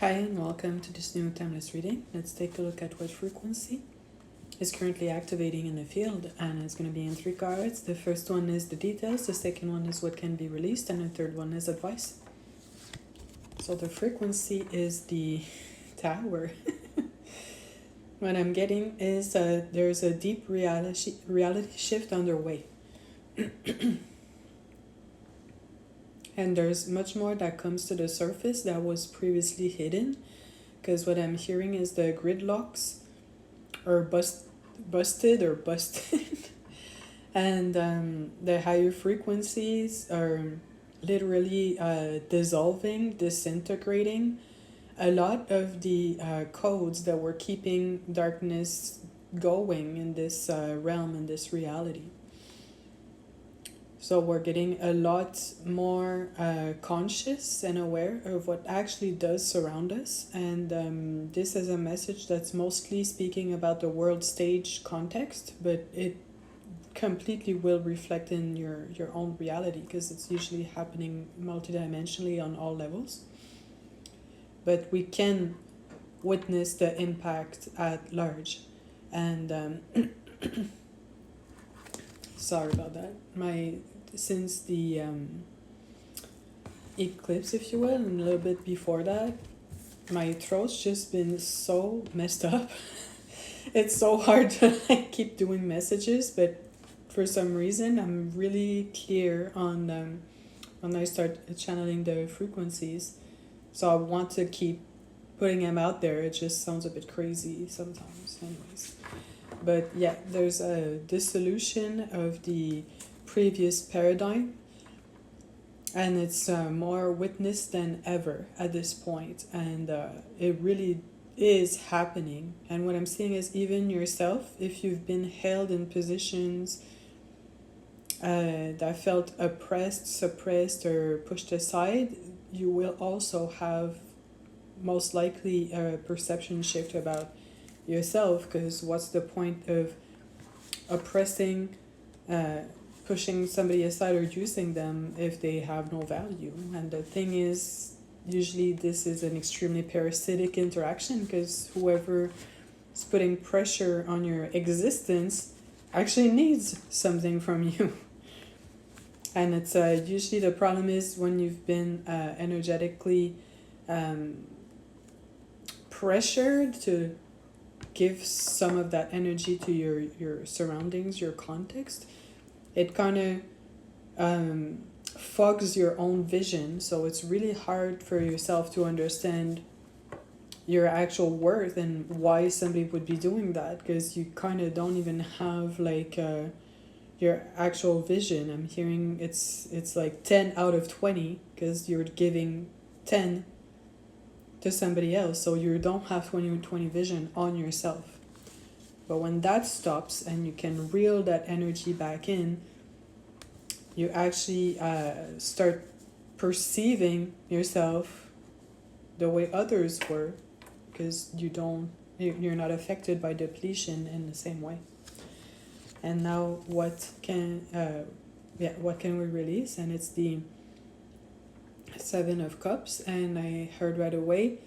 Hi and welcome to this new timeless reading. Let's take a look at what frequency is currently activating in the field, and it's going to be in 3 cards. The first one is the details, the second one is what can be released, and the third one is advice. So the frequency is the Tower. What I'm getting is there's a deep reality shift underway. And there's much more that comes to the surface that was previously hidden, because what I'm hearing is the gridlocks are busted, and the higher frequencies are literally dissolving, disintegrating. A lot of the codes that were keeping darkness going in this realm, in this reality. So we're getting a lot more conscious and aware of what actually does surround us. And this is a message that's mostly speaking about the world stage context, but it completely will reflect in your own reality, because it's usually happening multidimensionally on all levels. But we can witness the impact at large. And sorry about that. Since the eclipse, if you will, and a little bit before that, my throat's just been so messed up. It's so hard to keep doing messages, but for some reason I'm really clear on when I start channeling the frequencies. So I want to keep putting them out there. It just sounds a bit crazy sometimes, anyways. But yeah, there's a dissolution of the previous paradigm, and it's more witnessed than ever at this point, and it really is happening. And what I'm seeing is, even yourself, if you've been held in positions that felt oppressed, suppressed, or pushed aside, you will also have most likely a perception shift about yourself, because what's the point of oppressing, pushing somebody aside, or using them if they have no value? And the thing is, usually this is an extremely parasitic interaction, because whoever is putting pressure on your existence actually needs something from you. And it's usually the problem is when you've been energetically pressured to give some of that energy to your surroundings, your context, it kind of fogs your own vision. So it's really hard for yourself to understand your actual worth and why somebody would be doing that, because you kind of don't even have like your actual vision. I'm hearing it's like 10 out of 20, because you're giving 10 to somebody else, so you don't have 20 vision on yourself. But when that stops and you can reel that energy back in, you actually start perceiving yourself the way others were, because you're not affected by depletion in the same way. And now what can we release? And it's the 7 of Cups, and I heard right away,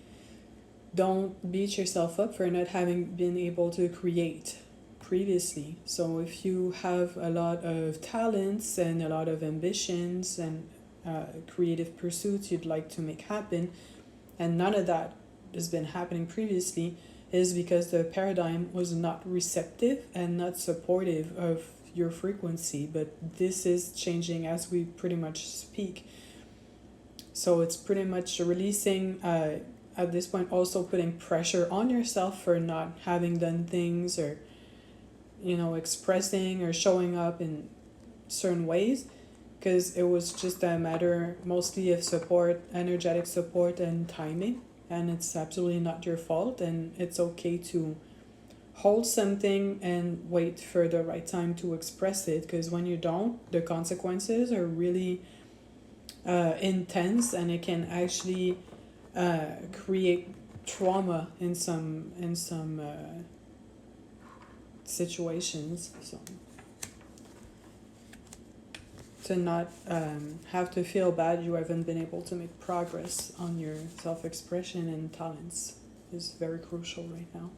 don't beat yourself up for not having been able to create previously. So if you have a lot of talents and a lot of ambitions and creative pursuits you'd like to make happen, and none of that has been happening previously, is because the paradigm was not receptive and not supportive of your frequency. But this is changing as we pretty much speak. So it's pretty much releasing, at this point, also putting pressure on yourself for not having done things, or expressing or showing up in certain ways, because it was just a matter mostly of support, energetic support, and timing. And it's absolutely not your fault, and it's okay to hold something and wait for the right time to express it, because when you don't, the consequences are really intense, and it can actually create trauma in some situations. So to not have to feel bad you haven't been able to make progress on your self-expression and talents is very crucial right now.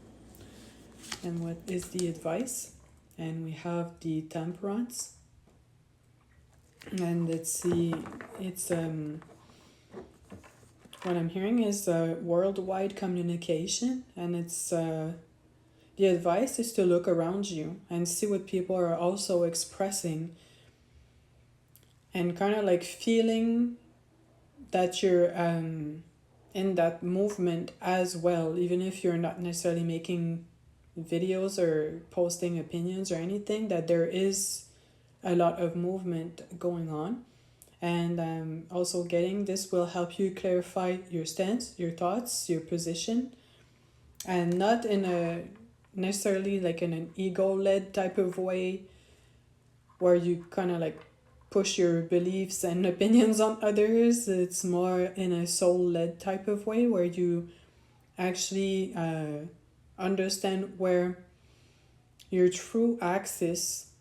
And what is the advice? And we have the temperance, and it's what I'm hearing is worldwide communication, and it's the advice is to look around you and see what people are also expressing, and kind of like feeling that you're in that movement as well, even if you're not necessarily making videos or posting opinions or anything, that there is a lot of movement going on. And also getting this will help you clarify your stance, your thoughts, your position, and not in a necessarily like in an ego-led type of way where you kind of like push your beliefs and opinions on others. It's more in a soul-led type of way where you actually understand where your true axis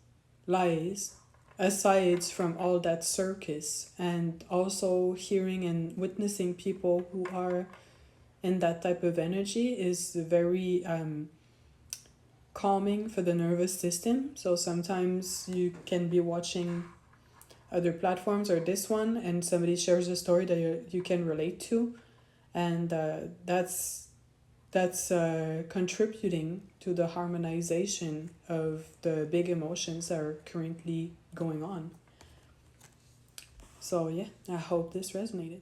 lies aside from all that circus, and also hearing and witnessing people who are in that type of energy is very calming for the nervous system. So sometimes you can be watching other platforms or this one, and somebody shares a story that you can relate to, and that's contributing to the harmonization of the big emotions that are currently going on. So yeah, I hope this resonated.